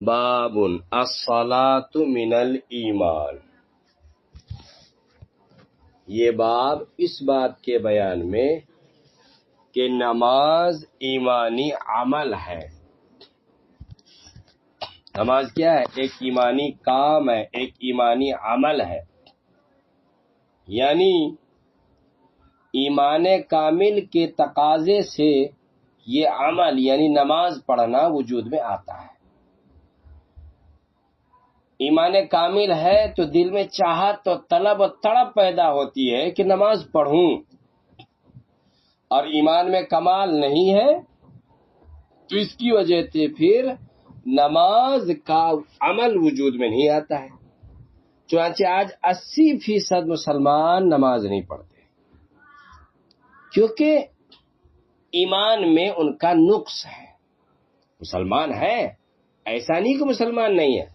باب الصلاۃ من الایمان، یہ باب اس بات کے بیان میں کہ نماز ایمانی عمل ہے۔ نماز کیا ہے؟ ایک ایمانی کام ہے، ایک ایمانی عمل ہے، یعنی ایمان کامل کے تقاضے سے یہ عمل یعنی نماز پڑھنا وجود میں آتا ہے۔ ایمان کامل ہے تو دل میں چاہت و طلب و تڑپ پیدا ہوتی ہے کہ نماز پڑھوں، اور ایمان میں کمال نہیں ہے تو اس کی وجہ سے پھر نماز کا عمل وجود میں نہیں آتا ہے۔ چنانچہ آج 80% مسلمان نماز نہیں پڑھتے کیونکہ ایمان میں ان کا نقص ہے۔ مسلمان ہے، ایسا نہیں کہ مسلمان نہیں ہے،